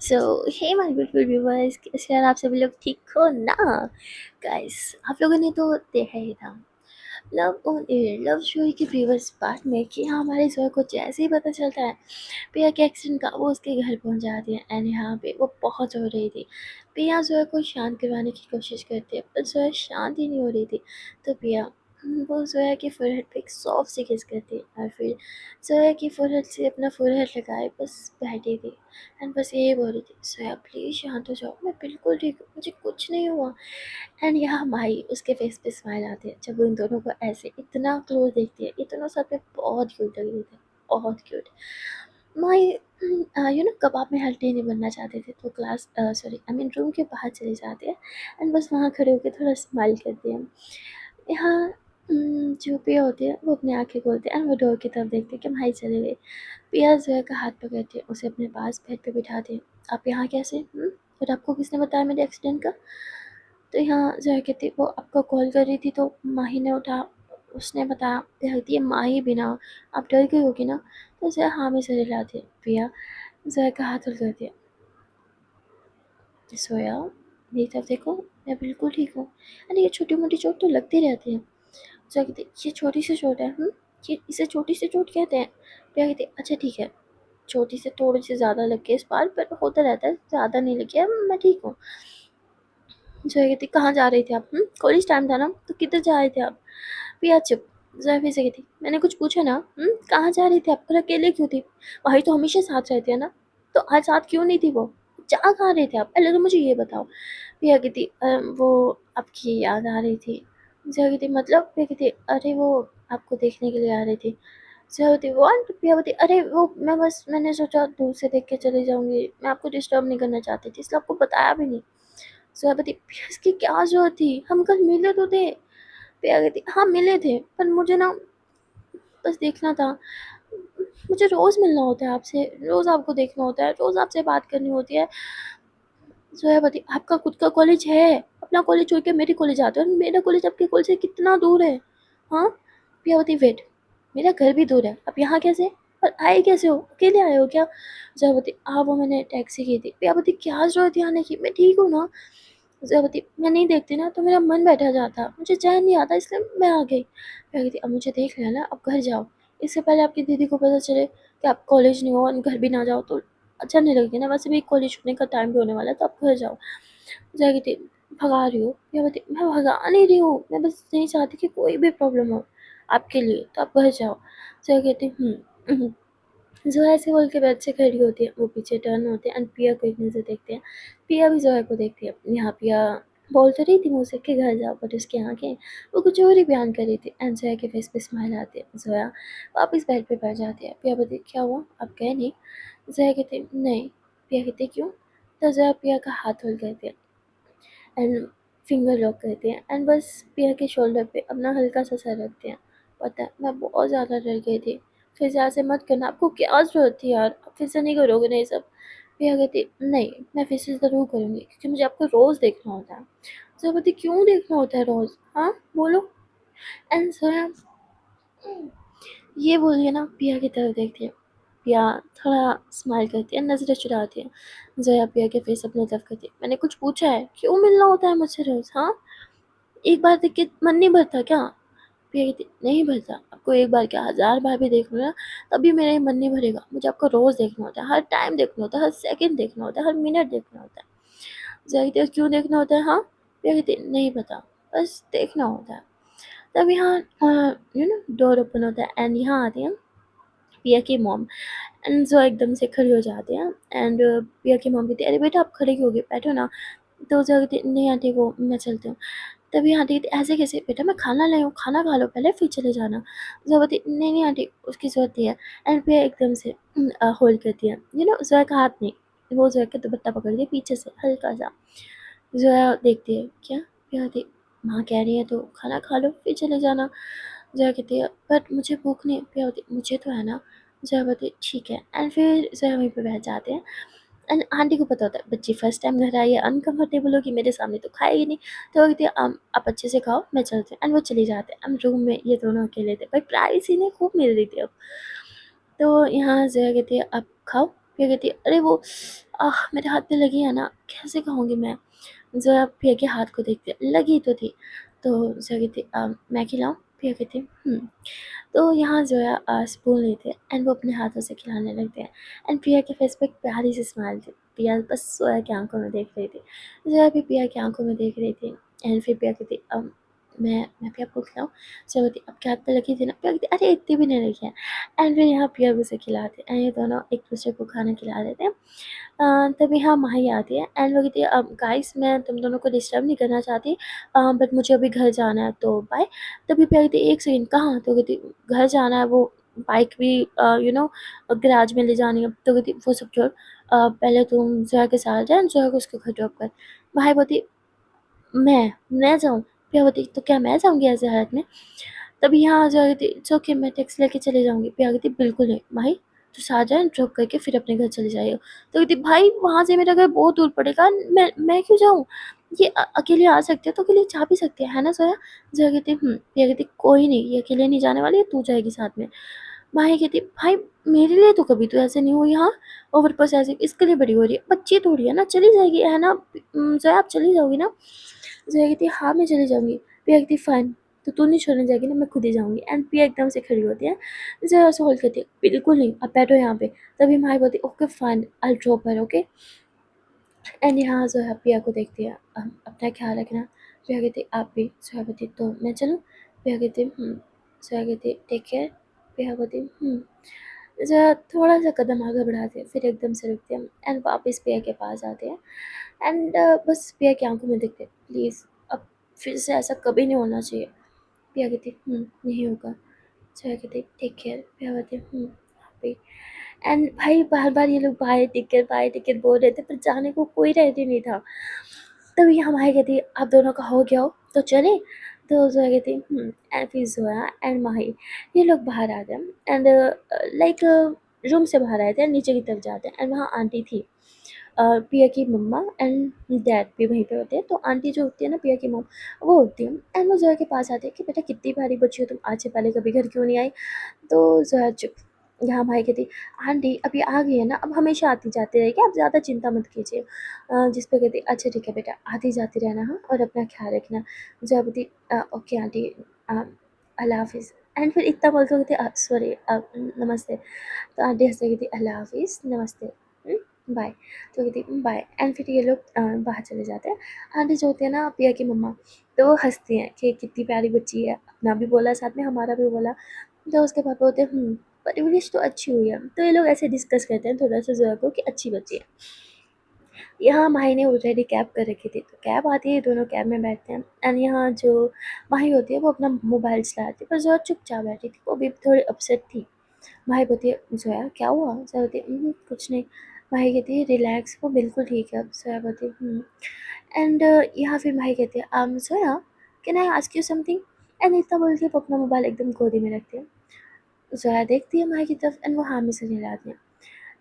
So hey my beautiful viewers, कैसे यार आप सभी लोग ठीक हो ना। गाइस, आप लोगों ने तो देखा ही था love on air love story के प्रीवियस पार्ट में कि हाँ हमारे जोया को जैसे ही पता चलता है पिया के एक्सीडेंट का, वो उसके घर पहुंच जाती है एंड यहाँ पे वो बहुत रो रही थी। पिया जोया को शांत करवाने की कोशिश करती है पर जोया शांत ही नहीं हो रही थी। तो पिया वो जोया के फोरहेड पे एक सॉफ्ट सी किस करती है और फिर जोया की फोरहेड से अपना फोरहेड लगाए बस बैठी थी एंड बस यही बोल रही थी, सोया प्लीज शांत हो जाओ, मैं बिल्कुल ठीक हूँ, मुझे कुछ नहीं हुआ। एंड यहाँ माही उसके फेस पे स्माइल आती है जब वो इन दोनों को ऐसे इतना क्लोज देखती है। ये दोनों साथ में बहुत क्यूट लग रहे थे, बहुत क्यूट। माही कबाब में हल्दी नहीं बनना चाहते थे तो class sorry I mean room के बाहर चले जाते हैं एंड बस वहाँ खड़े होकर थोड़ा स्माइल करते हैं। यहाँ जो पिया होती है वो अपनी आंखें खोलते हैं एंड वो डोर की तरफ देखते हैं कि माही चले गए। पिया ज़ोया का हाथ पकड़ती है, उसे अपने पास बेड पे बिठाती है। आप यहाँ कैसे? और आपको किसने बताया मेरे एक्सीडेंट का? तो यहाँ ज़ोया कहती है वो आपको कॉल कर रही थी तो माही ने उसने बताया। फिर कहती है माही भी ना, आप डर गई होगी ना? तो ज़ोया हाँ में सर हिलाती है। पिया ज़ोया का हाथ हल्काती है। ज़ोया मेरी तरफ देखो, मैं बिल्कुल ठीक हूँ। अरे ये छोटी-मोटी चोट तो लगती रहती है। ज़ोया कहती है ये छोटी सी चोट है, ये इसे छोटी सी चोट कहते हैं। पिया कहती है अच्छा ठीक है, छोटी से थोड़ी सी ज़्यादा लग गई इस बार, पर होता रहता है, ज़्यादा नहीं लगी है, मैं ठीक हूँ। जया कहती कहाँ जा रही थी आप? कॉलेज टाइम था ना, तो किधर जा रहे थे आप? पिया चुप। जया फिर से कहती मैंने कुछ पूछा ना, कहाँ जा रही थी आप? और अकेले क्यों थी? भाई तो हमेशा साथ रहते हैं ना, तो आज साथ क्यों नहीं थी वो? जा कहाँ रहे थे आप? पहले तो मुझे ये बताओ। पिया कहती वो आपकी याद आ रही थी। जया कहती मतलब? पिया कहती अरे वो आपको देखने के लिए आ रही थी। जया व्हाट? पिया बोलती अरे वो मैंने सोचा दूर से देख के चली जाऊंगी, मैं आपको डिस्टर्ब नहीं करना चाहती थी, इसलिए आपको बताया भी नहीं। जया बोलती इसकी क्या जरूरत थी, हम कल मिले तो थे। पिया कहती हाँ मिले थे, पर मुझे ना बस देखना था, मुझे रोज मिलना होता है आपसे, रोज आपको देखना होता है, रोज आपसे बात करनी होती है। जोया बोलती आपका खुद का कॉलेज है, अपना कॉलेज छोड़ के मेरे कॉलेज आते हो, और मेरा कॉलेज आपके कॉलेज से कितना दूर है? हाँ। पिया बोलती वेट, मेरा घर भी दूर है, आप यहाँ कैसे और आए कैसे हो? अकेले आए हो क्या? जया बोलती वो मैंने टैक्सी की थी। पिया बोलती क्या जरूरत है आने की, मैं ठीक हूँ ना। जया बोलती मैं नहीं देखती ना तो मेरा मन बैठा जाता, मुझे चैन नहीं आता, इसलिए मैं आ गई। पिया कहती अब मुझे देख लिया ना, अब घर जाओ, इससे पहले आपकी दीदी को पता चले कि आप कॉलेज नहीं हो और घर भी ना जाओ तो अच्छा नहीं लगेगा ना, वैसे भी कॉलेज छूटने का टाइम भी होने वाला है, तो आप घर जाओ। जया कहती भगा रही हो? या बोलती मैं भगा नहीं रही हूँ, मैं बस नहीं चाहती कि कोई भी प्रॉब्लम हो आपके लिए, तो आप घर जाओ। जया कहती जोया ऐसे बोल के बेड से खड़ी होती है, वो पीछे टर्न होते हैं एंड पिया को एक नज़र देखते हैं। पिया भी जोया को देखती है। यहाँ पिया बोल तो रही थी मुँह से कि घर जाओ, बट उसकी आंखें वो कुछ और ही बयान कर रही थी एंड जोया के फेस पे स्माइल आती है। जोया वापस बेड पे बैठ जाती है। पिया बोलती क्या हुआ, आप गए नहीं? जोया कहती नहीं। पिया कहती क्यों? तो जोया पिया का हाथ होल्ड करती है एंड फिंगर लॉक करते हैं एंड बस पिया के शोल्डर पे अपना हल्का सा सर रखते हैं। पता है मैं बहुत ज़्यादा डर गई थी, फिर से ऐसे मत करना, आपको क्या ज़रूरत थी यार, आप फिर से नहीं करोगे ना ये सब? पिया कहती नहीं, मैं फिर से ज़रूर करूँगी क्योंकि मुझे आपको रोज़ देखना होता है। जोया बोलती क्यों देखना होता है रोज़, हाँ बोलो। एंड जोया ये बोलिए ना, पिया की तरफ देखती है। पिया थोड़ा स्माइल करती है, नज़रें चुराती है। जोया पिया के फेस अपनी तरफ करती है। मैंने कुछ पूछा है, क्यों मिलना होता है मुझसे रोज़, हाँ? एक बार देख के मन नहीं भरता क्या? पिया कहती नहीं भरता, आपको एक बार क्या 1000 बार भी देख लो ना, तभी मेरा मन नहीं भरेगा, मुझे आपको रोज़ देखना होता है, हर टाइम देखना होता है, हर सेकंड देखना होता है, हर मिनट देखना होता है। ज़ोया कहती है क्यों देखना होता है, हाँ? पिया कहती नहीं पता, बस देखना होता है। तब यहाँ डोर ओपन होता है एंड यहाँ आती है पिया की मॉम एंड ज़ोया एकदम से खड़ी हो जाती है एंड पिया की मॉम कहती है अरे बेटा आप खड़े क्यों हो गए, बैठो ना। तो ज़ोया कहती है नहीं आंटी वो मैं चलती हूँ। तभी आंटी कहती ऐसे कैसे बेटा, मैं खाना लाई हूँ, खाना खा लो पहले फिर चले जाना। ज़ोया बोलती नहीं नहीं आंटी उसकी ज़रूरत नहीं है। एंड पिया एकदम से होल्ड करती है, ज़ोया का हाथ नहीं, वो ज़ोया का दुपट्टा पकड़ के पीछे से हल्का सा। ज़ोया देखती है क्या? पिया कहती माँ कह रही है तो खाना खा लो फिर चले जाना। ज़ोया कहती है बट मुझे भूख नहीं है। पिया बोलती मुझे तो है ना। ज़ोया बोलती ठीक है एंड फिर ज़ोया वहीं पे बैठ जाते हैं एंड आंटी को पता होता है बच्ची फर्स्ट टाइम घर आई है, अनकम्फर्टेबल होगी, मेरे सामने तो खाएगी नहीं। तो वो कहती है आप अच्छे से खाओ, मैं चलती हूँ एंड वो चली जाते हैं। हम रूम में ये दोनों अकेले थे, भाई प्राइवेसी नहीं खूब मिल रही थी अब। तो यहाँ ज़ोया कहती है आप खाओ, प्रिया कहती है, अरे वो मेरे हाथ पे लगी है ना, कैसे खाऊँगी मैं? ज़ोया प्रिया के हाथ को देखती है, लगी तो थी। तो ज़ोया कहती है, मैं खिलाऊँ? प्रिया कहती है, तो यहाँ ज़ोया स्पून लेते हैं एंड वो अपने हाथों से खिलाने लगते हैं एंड प्रिया के फेस पे एक प्यारी सी स्माइल थी। प्रिया बस ज़ोया की आंखों में देख रही थी, ज़ोया भी प्रिया की आंखों में देख रही थी एंड फिर प्रिया कहती, मैं भी आपको खिलाऊँ? ज़ोया कहती, आपके हाथ पे लगी थी ना? प्रिया कहती, अरे इतनी भी नहीं लगी है। एंड फिर यहाँ प्रिया भी उसे खिलाती है एंड ये दोनों एक दूसरे को खाना खिला देते हैं। तभी यहाँ माही आती है एंड वो कहती है, गाइस मैं तुम दोनों को डिस्टर्ब नहीं करना चाहती, बट मुझे अभी घर जाना है तो बाय। तभी प्रिया कहती है, एक सेकंड कहाँ? तो कहती, घर जाना है, वो बाइक भी गैराज में ले जानी है। तो कहती, वो सब छोड़, पहले तुम ज़ोया के साथ जा, ज़ोया को उसके घर ड्रॉप कर। माही बोलती, मैं जाऊँ? प्रिया बोलती, तो क्या मैं जाऊँगी ऐसे हालत में? तभी यहाँ आ जाती, इट्स ओके मैं टैक्सी लेके चले जाऊँगी। प्रिया कहती, बिल्कुल नहीं भाई, तू साथ जा, ड्रॉप करके फिर अपने घर चले जाइयो। तो कहती, भाई वहाँ से मेरा घर बहुत दूर पड़ेगा, मैं क्यों जाऊँ? ये अकेले आ सकते हो तो अकेले जा भी सकते हैं, है ना ज़ोया? ज़ोया कहती, प्रिया कहती, कोई नहीं, ये अकेले नहीं जाने वाली है, तू जाएगी साथ में। माही कहती, भाई मेरे लिए तो कभी तो ऐसे नहीं हुई, हाँ ओवर पोसेसिव इसके लिए बड़ी हो रही है, बच्ची थोड़ी है ना, चली जाएगी, है ना? ज़ोया आप चली जाओगी ना? ज़ोया कहती है, हाँ मैं चली जाऊँगी। प्रिया कहती है, फाइन, तो तू नहीं छोड़ने जाएगी ना, मैं खुद ही जाऊँगी। एंड प्रिया एकदम से खड़ी होती है, ज़ोया उसे होल्ड करती है, बिल्कुल नहीं, आप बैठो यहाँ पे। तभी माही बोलती, okay fine, I will drop her, okay. And यहाँ ज़ोया प्रिया को देखती है, अपना ख्याल रखना। प्रिया कहती है, आप भी। ज़ोया बोलती, तो मैं चलूँ? प्रिया कहती है, ज़ोया कहती है, टेक केयर। प्रिया बोलती है, ज़ोया थोड़ा सा कदम आगे बढ़ाते हैं, फिर एकदम से रुकते हैं एंड वापस प्रिया के पास आते हैं एंड बस प्रिया की आंखों में देखते हैं, प्लीज़ अब फिर से ऐसा कभी नहीं होना चाहिए। प्रिया कहती, नहीं होगा। ज़ोया कहती, टेक केयर। प्रिया कहती, भी। एंड भाई बार-बार ये लोग बाय टेक केयर बोल रहे थे, पर जाने को कोई रेडी नहीं था। तभी हमारी कहती, आप दोनों का हो गया हो तो चले? तो ज़ोया कहती, एंड फिर ज़ोया एंड माही ये लोग बाहर आ गए एंड लाइक रूम से बाहर आए थे, नीचे की तरफ जाते हैं एंड वहाँ आंटी थी, प्रिया की मम्मा एंड डैड भी वहीं पे होते हैं। तो आंटी जो होती है ना, प्रिया की मॉम, वो होती है एंड वो ज़ोया के पास आती है कि बेटा कितनी प्यारी बच्ची हो तुम, आज से पहले कभी घर क्यों नहीं आई? तो ज़ोया चुप। यहाँ भाई कहती, आंटी अभी आ गई है ना, अब हमेशा आती जाती रहेगी, आप ज़्यादा चिंता मत कीजिए। जिस पे कहती, अच्छा ठीक है बेटा, आती जाती रहना, हाँ, और अपना ख्याल रखना। ज़ोया बोलती, ओके आंटी, अल्लाह हाफिज़। एंड फिर इतना बोलते कहती, सॉरी, नमस्ते। तो आंटी हंस के कहती, अल्लाह हाफिज़, नमस्ते, बाय। तो कहती, बाय। एंड फिर ये लोग बाहर चले जाते हैं। आंटी जो होती है ना, प्रिया की मम्मा, तो वो हंसती हैं कि कितनी प्यारी बच्ची है, अपना भी बोला साथ में हमारा भी बोला। तो उसके पापा होते हैं, परवरिश तो अच्छी हुई है। तो ये लोग ऐसे डिस्कस करते हैं थोड़ा सा ज़ोया को कि अच्छी बच्ची है। यहाँ माही ने ऑलरेडी कैब कर रखी थी, तो कैब आती है, दोनों कैब में बैठते हैं एंड यहाँ जो माही होती है वो अपना मोबाइल चला रही थी, पर ज़ोया चुपचाप बैठी थी, वो भी थोड़ी अपसेट थी। माही बोलती है, ज़ोया क्या हुआ? ज़ोया बोलती है, कुछ नहीं। माही कहती है, रिलैक्स, वो बिल्कुल ठीक है अब। ज़ोया बोलती है, एंड यहाँ फिर माही कहती है, Zoya can I ask you something? And इतना बोल के वो अपना मोबाइल एकदम गोदी में रखती है। ज़ोया देखती है माही की तरफ एंड वो हाँ में सिर हिलाती है।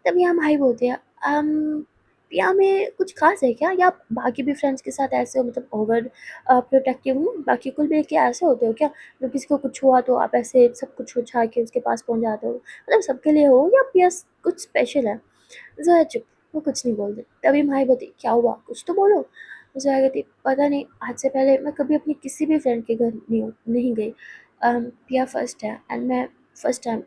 तब यहाँ माही बोलती है, प्रिया में कुछ ख़ास है क्या, या आप बाकी भी फ्रेंड्स के साथ ऐसे हो, मतलब ओवर प्रोटेक्टिव हूँ, बाकी कुल मिल के ऐसे होते हो क्या, जब किसी को कुछ हुआ तो आप ऐसे सब कुछ उछाल के उसके पास पहुँच जाते हो, मतलब सबके लिए हो या प्रिया कुछ स्पेशल है? ज़ोया चुप, वो कुछ नहीं बोलती। तभी माही बोलती, क्या हुआ, कुछ तो बोलो। ज़ोया कहती, पता नहीं, आज से पहले मैं कभी अपनी किसी भी फ्रेंड के घर नहीं गई। प्रिया फर्स्ट है एंड मैं फर्स्ट टाइम,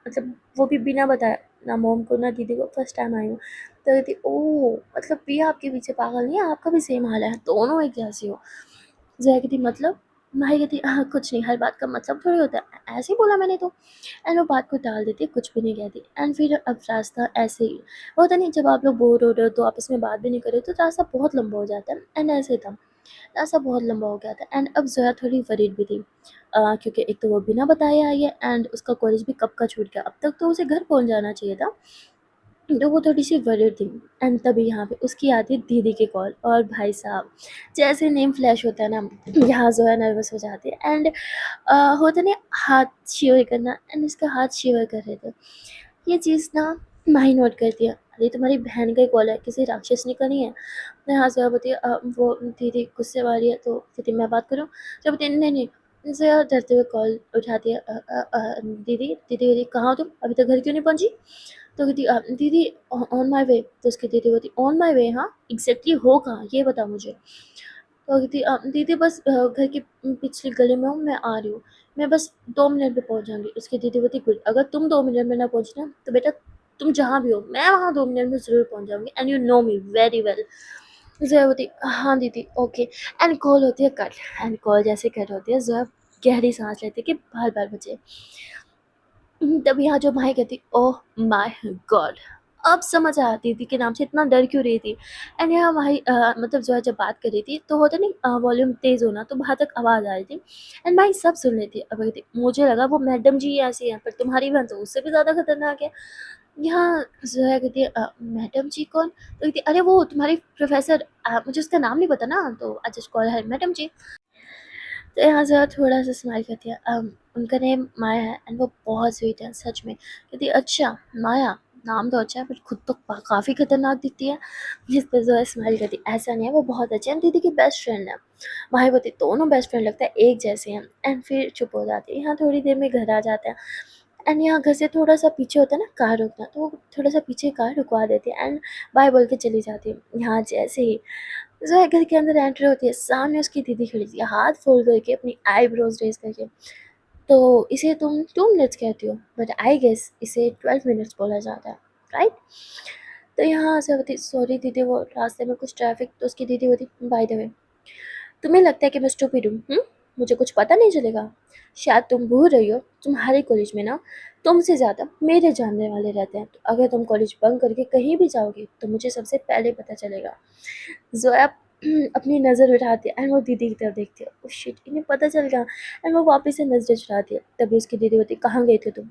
मतलब वो भी बिना बताए, ना मॉम को ना दीदी को, फर्स्ट टाइम आई हूँ। तो कहती, ओह मतलब प्रिया आपके पीछे पागल नहीं है, आपका भी सेम हाल है, दोनों एक जैसी हो। ज़ोया कहती, मतलब? माही कहती, हाँ कुछ नहीं, हर बात का मतलब थोड़ी होता है, ऐसे ही बोला मैंने तो। एंड वो बात को टाल देती है, कुछ भी नहीं कहती एंड फिर अब रास्ता ऐसे ही वो होता नहीं, जब आप लोग बोर हो रहे हो तो आपस में बात भी नहीं कर रहे हो, तो रास्ता बहुत लंबा हो जाता है एंड ऐसे ही था, रास्ता बहुत लंबा हो गया था एंड अब ज़ोया थोड़ी वरीड भी थी, क्योंकि एक तो वो बिना बताए आई है एंड उसका कॉलेज भी कब का छूट गया, अब तक तो उसे घर पहुंच जाना चाहिए था। तो वो थोड़ी-सी वरीड थी एंड तभी यहाँ पे उसकी आती है दीदी की कॉल, और भाई साहब जैसे नेम फ्लैश होता है ना, यहाँ ज़ोया नर्वस हो जाती है एंड होता नहीं, हाथ शिवर करना, एंड इसका हाथ शिवर कर रहे थे। ये चीज़ ना माही नोट करती है, अरे तुम्हारी बहन का ही कॉल है, किसी राक्षस ने का नहीं है। मैं यहाँ ज़ोया बोलती है, वो दीदी गुस्से वाली है, तो कहती मैं बात करूँ? ज़ोया बोलती है, नहीं नहीं। ज़ोया डरते हुए कॉल उठाती है, दीदी दीदी दीदी कहाँ हो तुम, अभी तक घर क्यों नहीं पहुँची? तो कहती दीदी ऑन माय वे। तो उसकी दीदी बोलती ऑन माय वे, हाँ एग्जैक्टली हो कहाँ ये बता मुझे। तो कहती दीदी बस घर की पिछली गली में हूँ, मैं आ रही हूँ, मैं बस 2 मिनट में पहुँच जाऊंगी। उसकी दीदी बोलती गुड, अगर तुम 2 मिनट में ना पहुँची ना तो बेटा तुम जहाँ भी हो मैं वहाँ 2 मिनट में ज़रूर पहुँच जाऊंगी, and you know me very well. Zoya बोलती हाँ दीदी ओके। एंड कॉल होती है कट। एंड कॉल जैसे कट होती है जोया गहरी सांस लेती है कि बार बार बचे। तब यहाँ जो माही कहती ओह माय गॉड, अब समझ आया दीदी के नाम से इतना डर क्यों रही थी। एंड यहाँ माही मतलब जो है जब बात कर रही थी तो होता नहीं वॉल्यूम तेज होना, तो बाहर तक आवाज़ आ रही थी। एंड माही सब सुन रही थी। अब कहती मुझे लगा वो मैडम जी ऐसी हैं, पर तुम्हारी बहन तो उससे भी ज़्यादा खतरनाक है। यहाँ जोया कहती है मैडम जी कौन। तो कहती अरे वो तुम्हारी प्रोफेसर, मुझे उसका नाम नहीं पता ना, तो I just call her madam ji. तो यहाँ ज़रा थोड़ा सा स्माइल करती है। उनका नेम माया है एंड वो बहुत स्वीट है सच में। कहती अच्छा माया, नाम तो अच्छा है बट खुद तो काफ़ी खतरनाक दिखती है। जिस पर जो है स्माइल करती ऐसा नहीं है, वो बहुत अच्छे हैं, दीदी की बेस्ट फ्रेंड है। माही बोलती दोनों बेस्ट फ्रेंड लगता है एक जैसे हैं। एंड फिर चुप हो जाती है। यहाँ थोड़ी देर में घर आ जाते हैं। एंड यहाँ घर से थोड़ा सा पीछे होता है ना कार रुकना, तो वो थोड़ा सा पीछे कार रुकवा देती है एंड बाय बोल के चली जाती है। यहाँ जैसे ही ज़ोया घर के अंदर एंटर होती है, सामने उसकी दीदी खड़ी थी, हाथ फोल्ड करके अपनी आईब्रोज रेज करके। तो इसे तुम 2 मिनट्स कहती हो, बट आई गेस इसे 12 मिनट्स बोला जाता है, राइट। तो यहाँ से होती सॉरी दीदी वो रास्ते में कुछ ट्रैफिक। तो उसकी दीदी होती बाय द वे तुम्हें लगता है कि मैं स्टूपिड हूँ, मुझे कुछ पता नहीं चलेगा। शायद तुम भूल रही हो तुम्हारे कॉलेज में ना तुमसे ज़्यादा मेरे जानने वाले रहते हैं, तो अगर तुम कॉलेज बंक करके कहीं भी जाओगे तो मुझे सबसे पहले पता चलेगा। ज़ोया अपनी नज़र उठाती है एंड वो दीदी की तरफ देखती है, ओह शिट इन्हें पता चल गया। एंड वो वापस से नज़रें चुराती है। तभी उसकी दीदी होती कहाँ गए थे तुम,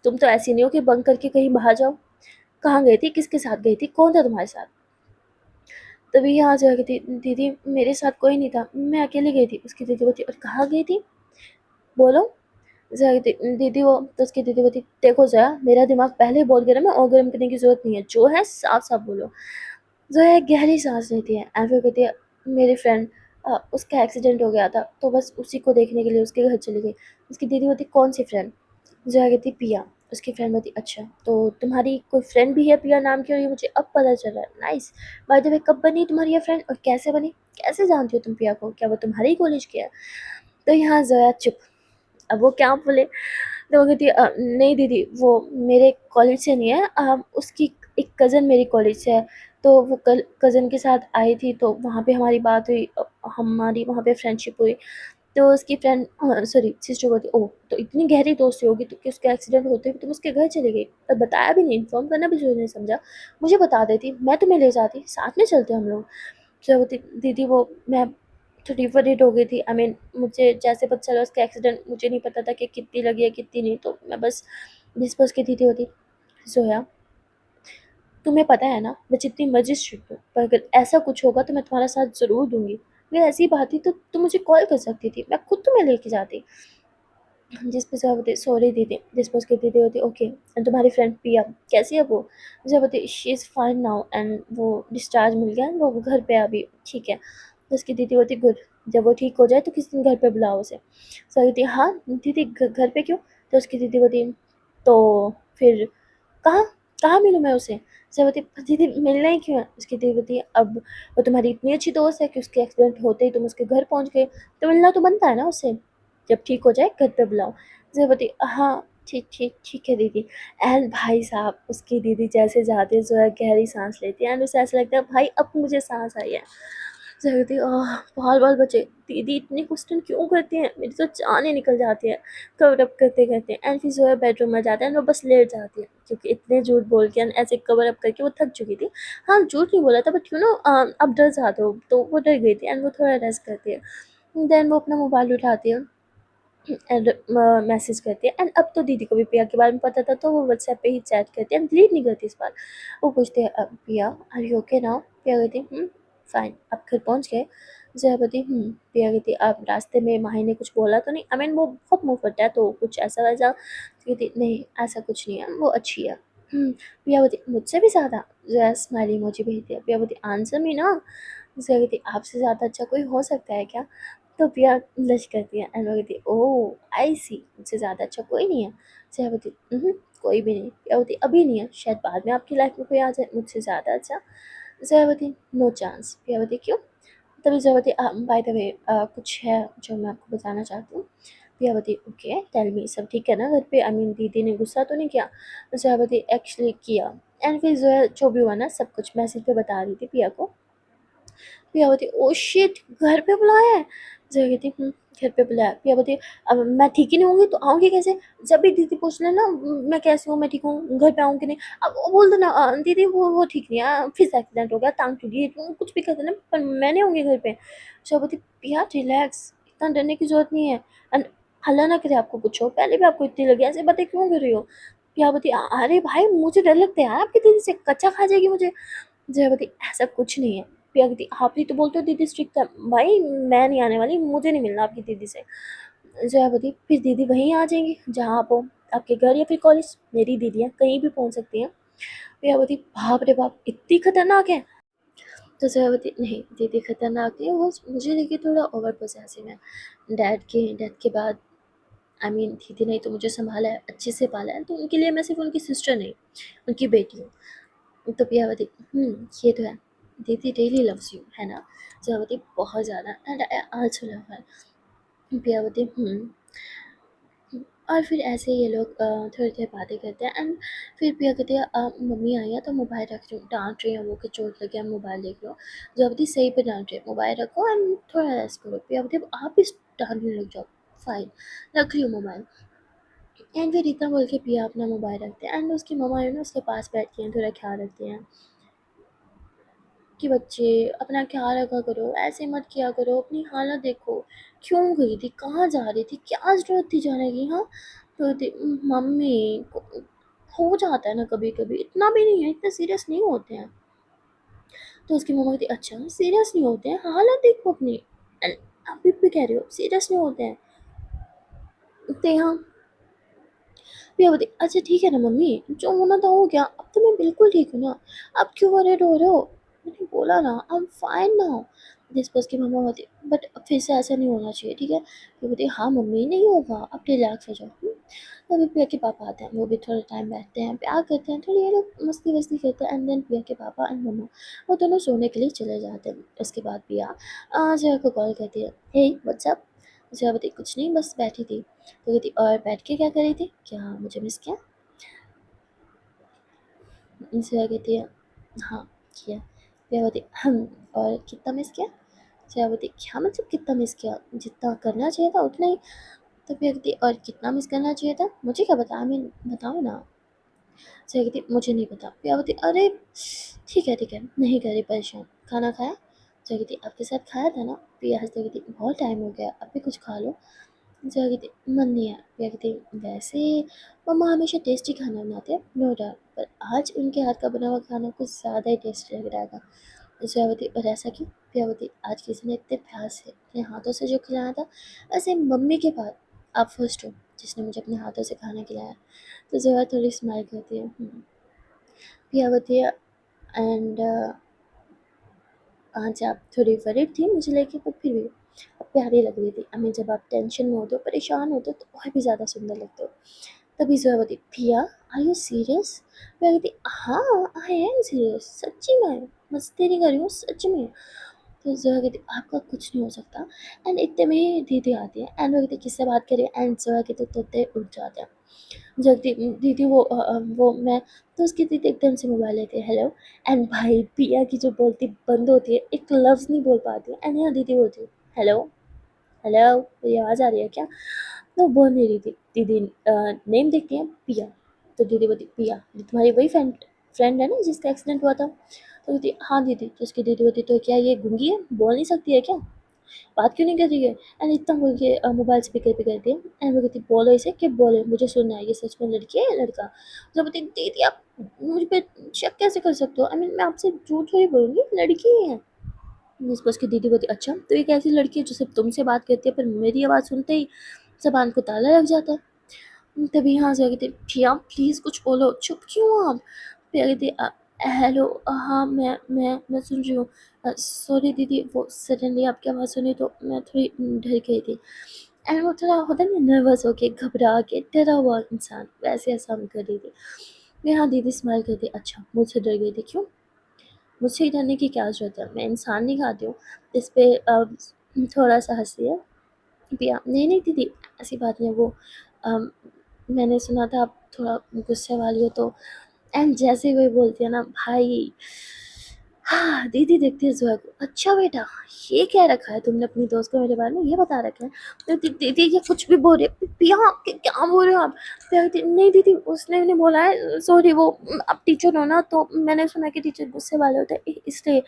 तुम तो ऐसी नहीं हो कि बंक करके कहीं बाहर जाओ। कहाँ गई थी, किसके साथ गई थी, कौन था तुम्हारे साथ। तभी यहाँ से गई थी दीदी मेरे साथ कोई नहीं था, मैं अकेली गई थी। उसकी दीदी बोलती और कहाँ गई थी बोलो। ज़ोया कहती दीदी वो। तो उसकी दीदी बोलती देखो ज़ोया मेरा दिमाग पहले ही बहुत गर्म है और गर्म करने की ज़रूरत नहीं है, जो है साफ साफ बोलो। ज़ोया एक गहरी सांस लेती है एंड फिर कहती है मेरी फ्रेंड उसका एक्सीडेंट हो गया था तो बस उसी को देखने के लिए उसके घर चली गई। उसकी दीदी बोलती कौन सी फ्रेंड। ज़ोया कहती पिया। उसकी फ्रेंड बोलती अच्छा तो तुम्हारी कोई फ्रेंड भी है पिया नाम की, और ये मुझे अब पता चला है, नाइस। बाय द वे कब बनी तुम्हारी ये फ्रेंड और कैसे बनी, कैसे जानती हो तुम पिया को, क्या वो तुम्हारे ही कॉलेज की है। तो यहाँ ज़ोया चुप। अब वो क्या बोले। तो वो कहती है नहीं दीदी वो मेरे कॉलेज से नहीं है, उसकी एक कज़न मेरी कॉलेज से है। तो वो कल कज़न के साथ आई थी तो वहाँ पे हमारी बात हुई, हमारी वहाँ पे फ्रेंडशिप हुई। तो उसकी फ्रेंड सॉरी सिस्टर बोलती ओह तो इतनी गहरी दोस्ती होगी तो कि उसका एक्सीडेंट होते हुए तुम उसके घर चली गई और बताया भी नहीं, इन्फॉर्म करना भी जरूरी नहीं समझा। मुझे बता देती मैं तुम्हें ले जाती, साथ में चलते हम लोग। तो बोलती दीदी वो मैं थोड़ी वरीड हो गई थी, आई मीन मुझे जैसे पता चला उसका एक्सीडेंट मुझे नहीं पता था कि कितनी लगी है कितनी नहीं, तो मैं बस जिस पर उसकी दीदी होती जोया तुम्हें पता है ना मैं जितनी मर्जी स्ट्रिक्ट हूँ, पर अगर ऐसा कुछ होगा तो मैं तुम्हारा साथ ज़रूर दूंगी। अगर ऐसी बात थी तो तुम मुझे कॉल कर सकती थी, मैं खुद तुम्हें लेके जाती। जिस पे जब होती सॉरी दीदी। जिस पर उसकी दीदी होती ओके एंड तुम्हारी फ्रेंड पिया कैसी है वो। जब होती she is fine now and वो डिस्चार्ज मिल गया वो घर पे है अभी ठीक है। तो उसकी दीदी होती गुड, जब वो ठीक हो जाए तो किसी दिन घर पे बुलाओ उसे। सॉरी थी हाँ दीदी घर पे क्यों। तो उसकी दीदी होती तो फिर कहाँ कहाँ मिलूँ मैं उसे। जब होती दीदी मिलना ही क्यों है। उसकी दीदी होती अब वो तुम्हारी इतनी अच्छी दोस्त है कि उसके एक्सीडेंट होते ही तुम उसके घर पहुँच गए, तो मिलना तो बनता है ना उससे, जब ठीक हो जाए घर पे बुलाओ। ज़ेबती हाँ ठीक ठीक ठीक है दीदी। एंड भाई साहब उसकी दीदी जैसे जाती है ज़ोया गहरी सांस लेती है एंड उसे ऐसा लगता है भाई अब मुझे सांस आई है। ज़ेबती बाल बाल बचे दीदी इतने क्वेश्चन क्यों करती हैं, मेरी तो जान ही निकल जाती है कवर अप करते करते। एंड फिर ज़ोया बेडरूम में जाता है एंड वो बस लेट जाती है क्योंकि इतने झूठ बोल के एंड ऐसे कवर अप करके वो थक चुकी थी। हाँ झूठ नहीं बोला था बट यू नो अब डर जाते हो तो वो डर गई थी एंड वो थोड़ा रेस्ट करती है। देन वो अपना मोबाइल उठाती है एंड मैसेज करती है। एंड अब तो दीदी को भी पिया के बारे में पता था तो वो व्हाट्सएप पे ही चैट करती है एंड डिलीट नहीं करती इस बार। वो पूछते हैं पिया आर यू ओके नाउ। पिया कहती फाइन। आप घर पहुंच गए। जया कहती पिया कहती आप रास्ते में माही ने कुछ बोला तो नहीं, आई मीन वो बहुत मुँह फटा है तो कुछ ऐसा वैसा। तो कहती नहीं ऐसा कुछ नहीं है वो अच्छी है। पिया बोलती मुझसे भी ज़्यादा। जया स्माइली इमोजी भेजती है। पिया बोलती आंसर मी ना। जया कहती आपसे ज़्यादा अच्छा कोई हो सकता है क्या। तो पिया ब्लश करती है एंड वो कहती है ओह आई सी, मुझसे ज़्यादा अच्छा कोई नहीं है। जया बोलती कोई भी नहीं। पिया बोलती अभी नहीं है, शायद बाद में आपकी लाइफ में कोई आ जाए मुझसे ज़्यादा अच्छा। जया बोलती नो चांस। पिया बोलती क्यों? तभी जया बोलती बाय द वे कुछ है जो मैं आपको बताना चाहती हूँ। पिया बोलती ओके टेल मी, सब ठीक है ना घर पे? आई मीन दीदी ने गुस्सा तो नहीं किया? जया बोलती एक्चुअली किया। एंड फिर जो भी हुआ ना सब कुछ मैसेज पे बता रही थी पिया को। पिया बोलती ओ शिट, घर पे बुलाया है? जया कहती घर पे बुलाया। पिया बोलती अब मैं ठीक ही नहीं होंगी तो आऊँगी कैसे? जब भी दीदी पूछ ले ना मैं कैसी हूँ, मैं ठीक हूँ, घर पे आऊँ कि नहीं, अब वो बोल दो ना दीदी वो ठीक नहीं है, फिर से एक्सीडेंट हो गया, टांग टूटी, तुम कुछ भी कर देना पर मैं नहीं होंगी घर पे। जया बोलती पिया रिलैक्स, इतना डरने की ज़रूरत नहीं है। एंड हल्ला ना करे आपको कुछ हो, पहले भी आपको इतनी लगी, ऐसे बातें क्यों कर रही हो? पिया बोलती अरे भाई मुझे डर लगता है यार आपकी दीदी से, कच्चा खा जाएगी मुझे। जयावती ऐसा कुछ नहीं है। पिया कहती आप ही तो बोलते हो दीदी स्ट्रिक्ट है। भाई मैं नहीं आने वाली, मुझे नहीं मिलना आपकी दीदी से। जयावती फिर दीदी वहीं आ जाएंगी जहाँ आप हो, आपके घर या फिर कॉलेज, मेरी दीदी है कहीं भी पहुँच सकती हैं। पिया बोलती बाप रे बाप इतनी खतरनाक है? तो जयावती नहीं दीदी खतरनाक नहीं है, वो मुझे लेके थोड़ा ओवर पोजेसिव है। डैड के डेथ के बाद आई मीन दीदी ने तो मुझे संभाला है, अच्छे से पाला है, तो उनके लिए मैं सिर्फ उनकी सिस्टर नहीं, उनकी बेटी हूँ। तो पियावती ये तो है, दीदी रियली लव्स यू है ना? जयावती बहुत ज़्यादा and I also love her. Piyawati और फिर ऐसे ये लोग थोड़ी देर बातें करते हैं एंड फिर पिया कहती है मम्मी आई है तो मोबाइल रख रही हूँ, डांट रही है वो कि चोट लगी है मोबाइल देख लो। जयावती सही पे डांट रही है मोबाइल रखो एंड थोड़ा रेस्ट करो। पियावती अब आप भी डांटने लग जाओ, फाइन रख रही हूँ मोबाइल। एंड फिर इतना बोल के पिया अपना मोबाइल रखते हैं एंड उसकी मम्मा है ना उसके पास बैठती हैं, थोड़ा ख्याल रखती हैं कि बच्चे अपना ख्याल रखा करो, ऐसे मत किया करो, अपनी हालत देखो, क्यों गई थी, कहाँ जा रही थी, क्या ज़रूरत थी जाने की? हाँ तो मम्मी हो जाता है ना कभी कभी, इतना भी नहीं है, इतना सीरियस नहीं होते हैं। तो उसकी मम्मा कहती अच्छा सीरियस नहीं होते हैं, हालत देखो अपनी। अभी भी कह रही हो सीरियस नहीं होते हैं? तो हाँ पिया बोलती अच्छा ठीक है ना मम्मी, जो होना था हो गया, अब तो मैं बिल्कुल ठीक हूँ ना, अब क्यों वरीड हो रहे हो? मैंने बोला ना आई एम फाइन नाउ। जिस पर उसकी मम्मा होती बट अब फिर से ऐसा नहीं होना चाहिए ठीक है? पिया बोलती हाँ मम्मी नहीं होगा, अब रिलैक्स हो जाओ। तभी पिया के पापा आते हैं, वो भी थोड़ा टाइम बैठते हैं, प्यार करते हैं, थोड़ी ये लोग मस्ती वस्ती करते हैं एंड देन पिया के पापा एंड मम्मा वो दोनों सोने के लिए चले जाते हैं। उसके बाद पिया जया को कॉल करती है, हे व्हाट्सअप? जया बोलती कुछ नहीं बस बैठी थी। तो कहती और बैठ के क्या कर रही थी, क्या मुझे मिस किया? जया कहती है हाँ किया। जया बोलती और कितना मिस किया? जया बोलती क्या मतलब कितना मिस किया, जितना करना चाहिए था उतना ही। तो फिर कहती और कितना मिस करना चाहिए था मुझे क्या पता, मैं बताओ ना। जया कहती मुझे नहीं पता। पिया बोलती अरे ठीक है नहीं करे परेशान, खाना खाया? जया कहती आपके साथ खाया था ना। पिया हंसते कहती बहुत टाइम हो गया, अब भी कुछ खा लो। जया कहती मन नहीं है। पिया कहती वैसे मम्मा हमेशा टेस्टी खाना बनाते हैं नो डाउट, पर आज उनके हाथ का बना हुआ खाना कुछ ज़्यादा ही टेस्टी लग रहा था। जयावती और ऐसा क्यों? पियावती आज किसी ने इतने प्यार से अपने हाथों से जो खिलाया था, वैसे मम्मी के बाद आप फर्स्ट हो जिसने मुझे अपने हाथों से खाना खिलाया। तो जया थोड़ी स्माइल करती है पियावती एंड आज आप थोड़ी वरीड थी मुझे लेके पर फिर भी आप प्यारी लग रही थी। हमें जब आप टेंशन में होते हो परेशान होते हो तो और भी ज़्यादा सुंदर लगते हो। तभी ज़ोया बोली पिया आर यू सीरियस? पिया कहती हाँ आई एम सीरियस, सच्ची में मस्ती नहीं कर रही हूँ सच में। तो ज़ोया कहती आपका कुछ नहीं हो सकता। एंड इतने में ही दीदी आती है एंड वो कहती किससे बात करिए एंड ज़ोया कहती तोते उठ जाते हैं। जब दीदी वो मैं तो उसकी दीदी एकदम से मोबाइल लेती है हेलो। एंड भाई पिया की जो बोलती बंद होती है, एक लफ्ज़ नहीं बोल पाती है एंड यहाँ दीदी बोलती है हेलो हेलो, मेरी आवाज़ आ रही है क्या? तो बोल नहीं रही थी। दीदी नेम देखती हैं पिया। तो दीदी बोलती पिया ये तुम्हारी वही फ्रेंड फ्रेंड है ना जिसका एक्सीडेंट हुआ था? तो कहती हाँ दीदी। तो उसकी दीदी बोलती तो क्या ये गूंगी है, बोल नहीं सकती है क्या, बात क्यों नहीं कर रही है? एंड इतना बोल के मोबाइल स्पीकर पे करती है एंड वो कहती बोलो इसे कि बोले मुझे सुनना है, ये सच में लड़की है या लड़का? तो बोलती दीदी आप मुझ पे शक कैसे कर सकते हो, आई मीन मैं आपसे झूठ थोड़ी बोलूँगी, लड़की ही है। जिस पर उसकी दीदी बोलती अच्छा तो एक ऐसी लड़की है जो सिर्फ तुमसे बात करती है पर मेरी आवाज़ सुनते ही ज़बान को ताला लग जाता है। तभी यहाँ से कहती प्रिया प्लीज़ कुछ बोलो, चुप क्यों हो आप? प्रिया कहती हेलो, हाँ, मैं सुन रही हूँ। सॉरी दीदी, वो सडनली आपकी आवाज़ सुनी तो मैं थोड़ी डर गई थी। एंड वो थोड़ा होता है ना, नर्वस होके, घबरा के, डरा हुआ इंसान, वैसे ऐसा हम कर रही थी। मैं, हाँ दीदी, स्माइल कर दी। अच्छा, मुझसे डर गई थी, क्यों? मुझसे डरने की क्या ज़रूरत है? मैं इंसान नहीं खाती हूँ। इस पे थोड़ा-सा हँसी है। पिया, नहीं, नहीं दीदी, ऐसी बात नहीं है। वो अम, मैंने सुना था आप थोड़ा गुस्से वाली हो तो। एंड जैसे ही वही बोलती है ना, भाई, हाँ, दीदी देखती है ज़ोया को। अच्छा बेटा, ये क्या रखा है तुमने अपनी दोस्त को मेरे बारे में, ये बता रखा है? तो दीदी ये कुछ भी बोल रही है। पिया, क्या बोल रहे हो आप? पिया कहती, नहीं दीदी, उसने नहीं बोला है, सॉरी, वो आप टीचर हो ना, तो मैंने सुना कि टीचर गुस्से वाले होते हैं, इसलिए।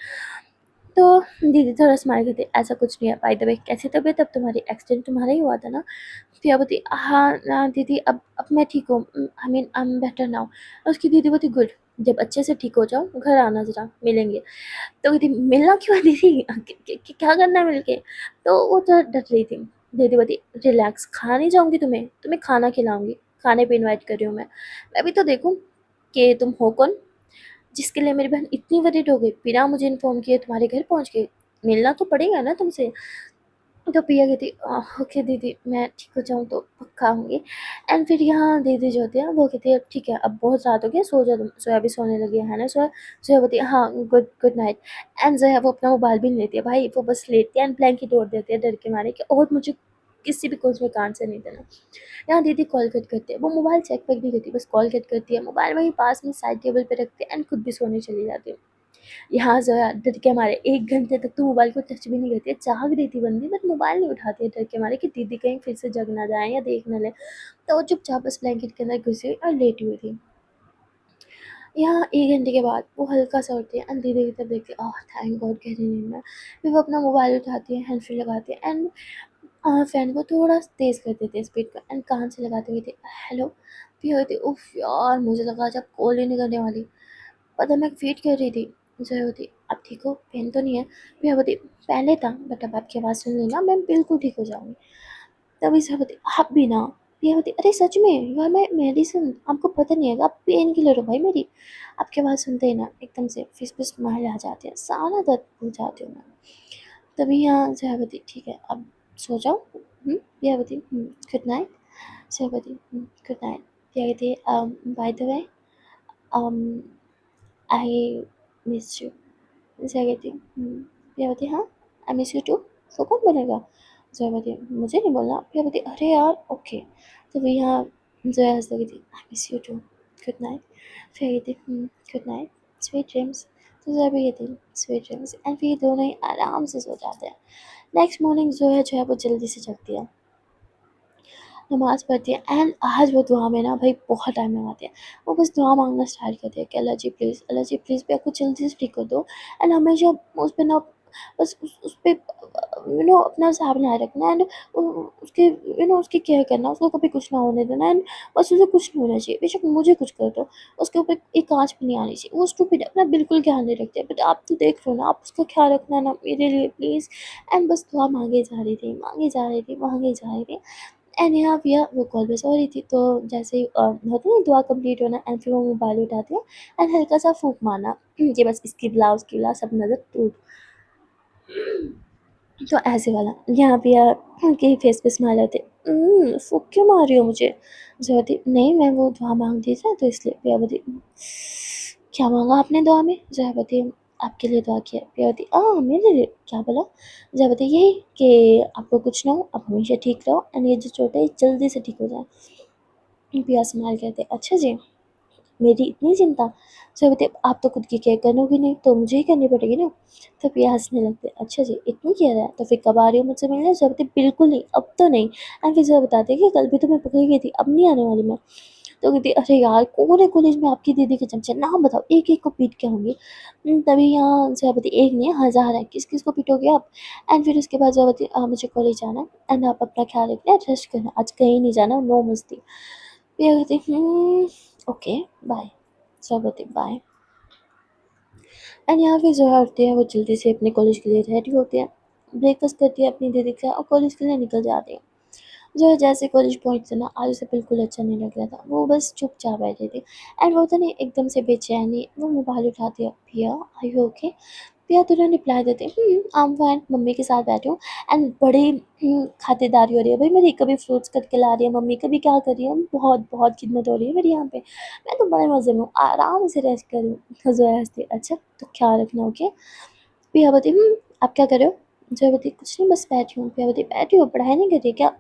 तो दीदी थोड़ा स्माइल करती, ऐसा कुछ नहीं है। बाय द वे, कैसी तबीयत अब तुम्हारी? एक्सीडेंट तुम्हारा ही हुआ था ना? फिर बोलती, हाँ ना दीदी, अब मैं ठीक हूँ, I mean I am better now. उसकी दीदी बोलती, गुड, जब अच्छे से ठीक हो जाओ घर आना, ज़रा मिलेंगे। तो कहती, मिलना क्यों है दीदी? क्या करना है मिलके? तो वो तो डर रही थी। दीदी बोलती, रिलैक्स, खाना नहीं जाऊँगी, तुम्हें तुम्हें खाना खिलाऊंगी, खाने पे इनवाइट कर रही हूँ मैं भी तो देखूँ कि तुम हो कौन, जिसके लिए मेरी बहन इतनी वरीड हो गई, बिना मुझे इन्फॉर्म किए तुम्हारे घर पहुँच गई। मिलना तो पड़ेगा ना तुमसे। तो पिया कहती, ओके दीदी, मैं ठीक हो जाऊँ तो पक्का आऊँगी। एंड फिर यहाँ दीदी जो होती है वो कहती है, ठीक है, अब बहुत रात हो गई, सो जा तुम। सोया भी सोने लगी है ना? सोया सोया बोलती है, हाँ, गुड गुड नाइट। एंड जो है वो अपना मोबाइल भी नहीं लेती है भाई, वो बस लेती है एंड ब्लैंकेट ओढ़ देती है डर के मारे कि और मुझे किसी भी कोच में कान से नहीं देना। यहाँ दीदी कॉल कट करती है, वो मोबाइल चेक बैक नहीं करती, बस कॉल कट करती है, मोबाइल वहीं पास में साइड टेबल पे रखती है एंड खुद भी सोने चली जाती है। यहाँ ज़ोया डर के मारे 1 घंटे तक तो मोबाइल को टच भी नहीं करती है। जाग रही थी बंदी, बट मोबाइल नहीं उठाती है डर के मारे कि दीदी कहीं फिर से जग ना जाए या देख ना ले। तो वो चुपचाप बस ब्लैंकेट के अंदर घुसी हुई और लेटी हुई थी। यहाँ 1 घंटे के बाद वो हल्का-सा उठती है एंड दीदी की तरफ देखती है, ओह थैंक गॉड गहरी नींद में। फिर वो अपना मोबाइल उठाती है, हैंड फ्री लगाती है एंड फ़ैन को थोड़ा तेज़ कर देती है स्पीड को एंड कान से लगाते हुए थी, हेलो। फिर होती, उफ़ यार, मुझे लगा आज आप कॉल ही नहीं करने वाली। पता, मैं वेट कर रही थी। ज़ोया होती, आप ठीक हो? पेन तो नहीं है? फिर होती, पहले था, बट अब आपकी आवाज़ सुन ली ना, मैं बिल्कुल ठीक हो जाऊँगी। तभी से होती, आप भी ना। फिर होती, अरे सच में, यू आर माय मेडिसिन, आपको पता नहीं है, आप पेन किलर हो भाई मेरी। आपकी आवाज़ सुनते ही ना एकदम से फेस पे स्माइल आ जाती है, सारा दर्द भूल जाती हूँ मैं। तभी यहाँ जयावती, ठीक है, अब सो जाओ। Jayawati, good night. Jayawati, good night. Jayawati, by the way, I miss you. Jayawati, Jayawati, हाँ, I miss you too. So कौन बनेगा? जयावती, मुझे नहीं बोलना। जयावती, अरे यार, ओके। तो भैया जया हंस लगी थी, I miss you too, good night. फिर कहती, गुड नाइट, स्वीट ड्रीम्स। तो जया भी कहती, स्वीट ड्रीम्स। एंड फिर दोनों ही आराम से सो जाते हैं। नेक्स्ट मॉर्निंग जो है वो जल्दी से जगती है, नमाज़ पढ़ती है एंड आज वो दुआ में ना भाई बहुत टाइम लगाती है। वो बस दुआ मांगना स्टार्ट करती है कि अल्लाह जी प्लीज़ भैया को जल्दी से ठीक कर दो। एंड हमेशा उस पे ना, बस उस पे अपना हिसाब बनाए रखना एंड उसके उसकी केयर करना, उसको कभी कुछ ना होने देना एंड बस उसे कुछ नहीं होना चाहिए, बेशक मुझे कुछ कर दो, उसके ऊपर एक आँच भी नहीं आनी चाहिए। वो स्टूपिड है, अपना बिल्कुल ख्याल नहीं रखते, बट आप तो देख लो ना, आप उसका ख्याल रखना ना मेरे लिए प्लीज़। एंड बस दुआ मांगे जा रही थी, मांगे जा रही थी, मांगे जा रही थी। एंड यहाँ भैया वो कॉल पे सो रही थी, तो जैसे ही होता है ना दुआ कंप्लीट होना, एंड फिर वो मोबाइल उठाती है एंड हल्का सा फूंक मारना कि बस इसकी बिला सब नज़र टूट। तो ऐसे वाला यहाँ भैया के फेस पे स्माइल आते, फूंक क्यों मार रही हो मुझे? जो होती, नहीं मैं वो दुआ मांग दी थी तो इसलिए। भैया बोती, क्या मांगा आपने दुआ में? जया बोती, आपके लिए दुआ किया। भैया बोती, मेरे लिए क्या बोला? जया बोती, यही कि आपको कुछ ना हो, आप हमेशा ठीक रहो एंड ये जो चोट है जल्दी से ठीक हो जाए। पिया स्माइल करते, अच्छा जी, मेरी इतनी चिंता? जया बोती, आप तो खुद की केयर करोगी नहीं तो मुझे ही करनी पड़ेगी ना। तो पिया हंसने लगते, अच्छा जी, इतनी केयर है तो फिर कब आ रही हो मुझसे मिलने? जया बोती, बिल्कुल नहीं, अब तो नहीं। एंड फिर जया बताते कि कल भी तो मैं पकड़ी गई थी, अब नहीं आने वाली मैं। तो कहती, अरे यार, कौन है कॉलेज में आपकी दीदी के चमचे, नाम बताओ, एक एक को पीट के आऊँगी। तभी यहाँ जयावती, एक नहीं है, हज़ार है, किस किस को पीटोगे आप? एंड फिर उसके बाद जयावती, मुझे कॉलेज जाना है एंड आप अपना ख्याल रखना, रेस्ट करना, आज कहीं नहीं जाना, नो मस्ती। फिर कहती, okay, bye. Jayawati, bye. And यहाँ फिर जोया उठती है, वो जल्दी से अपने कॉलेज के लिए रेडी होती है, ब्रेकफास्ट करती है अपनी दीदी के साथ और कॉलेज के लिए निकल जाती है। जो है जैसे कॉलेज पहुँची ना, आज उसे बिल्कुल अच्छा नहीं लग रहा था। वो बस चुपचाप बैठी थी एंड वो होता नहीं एकदम से बेचैनी, वो मोबाइल उठा दिया, "भैया आर यू ओके?" भैया तुरंत रिप्लाई देते, आई एम फाइन, मम्मी के साथ बैठी हूँ एंड बड़ी खातिरदारी हो रही है भाई मेरी, कभी फ्रूट्स कट के ला रही है मम्मी, कभी क्या कर रही है, बहुत बहुत खिदमत हो रही है मेरी यहाँ पे, मैं तो बड़े मज़े में हूँ, आराम से रेस्ट कर रही हूँ। ज़ोया हँसती, अच्छा तो ख्याल रखना ओके। प्रिया बोलती, आप क्या कर रहे हो? ज़ोया बोलती, कुछ नहीं बस बैठी हूँ। प्रिया बोलती, बैठी हो, पढ़ाई नहीं कर रही क्या?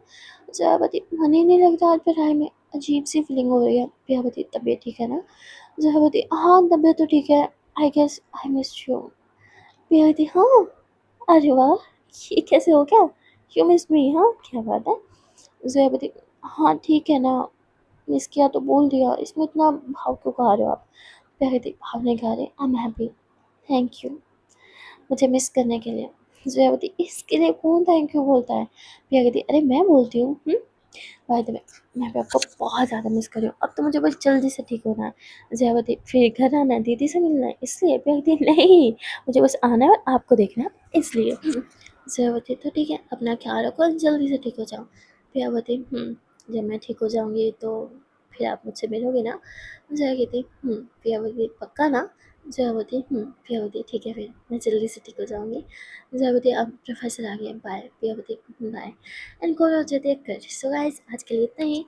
ज़ोया बोलती, मन ही नहीं लग रहा आज पढ़ाई में, अजीब सी फीलिंग हो रही है। प्रिया बोलती, तबीयत ठीक है ना? ज़ोया बोलती, हाँ तबीयत तो ठीक है, I guess I missed you. Priya बोलती, हाँ, अरे वाह! ये कैसे हो गया? यू मिस्ड मी, हाँ, क्या बात है? ज़ोया बोलती, हाँ ठीक है ना, मिस किया तो बोल दिया, इसमें इतना भाव क्यों खा रहे हो आप? प्रिया कहती, भाव नहीं खा रही, I am happy, thank you मुझे मिस करने के लिए। ज़ोया बोलती, इसके लिए कौन थैंक यू बोलता है? प्रिया कहती, अरे मैं बोलती हूँ, बाय द वे मैं भी आपको बहुत ज़्यादा मिस कर रही हूँ, अब तो मुझे बस जल्दी से ठीक होना है। ज़ोया बोलती, फिर घर आना है, दीदी से मिलना है इसलिए? प्रिया कहती, नहीं, मुझे बस आना है और आपको देखना है इसलिए। ज़ोया बोलती, तो ठीक है, अपना ख्याल रखो और जल्दी से ठीक हो जाओ। प्रिया बोलती, जब मैं ठीक हो जाऊँगी तो फिर आप मुझसे मिलोगे ना? ज़ोया कहती, प्रिया बोलती, पक्का ना? ज़ोया बोलती, प्रिया बोलती, ठीक है फिर मैं जल्दी से ठीक हो जाऊँगी। ज़ोया बोलती, अब प्रोफ़ेसर आ गए, बाय। प्रिया बोलती, बाय। एंड कॉल हो जाती है कट। सो गाइस आज के लिए इतना ही।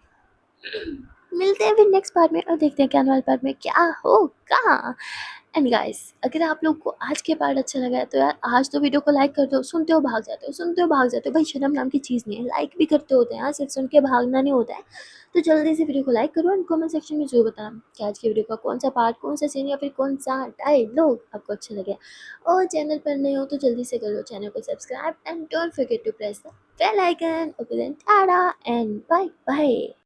मिलते हैं फिर नेक्स्ट पार्ट में और देखते हैं कि आने वाले पार्ट में क्या होगा। एंड गाइस अगर आप लोग को आज के पार्ट अच्छा लगा है तो यार आज तो वीडियो को लाइक कर दो, सुनते हो भाग जाते हो, सुनते हो भाग जाते हो, भाई शर्म नाम की चीज़ नहीं है, लाइक भी करते होते हैं यार, सिर्फ सुन के भागना नहीं होता है। तो जल्दी से वीडियो को लाइक करो एंड कमेंट सेक्शन में जरूर बताना कि आज की वीडियो का कौन सा पार्ट, कौन सा सीन या फिर कौन सा डायलॉग आपको अच्छा लगे। और चैनल पर नए हो तो जल्दी से कर लो चैनल को subscribe and don't forget to press the bell icon. Okay then tata and bye bye.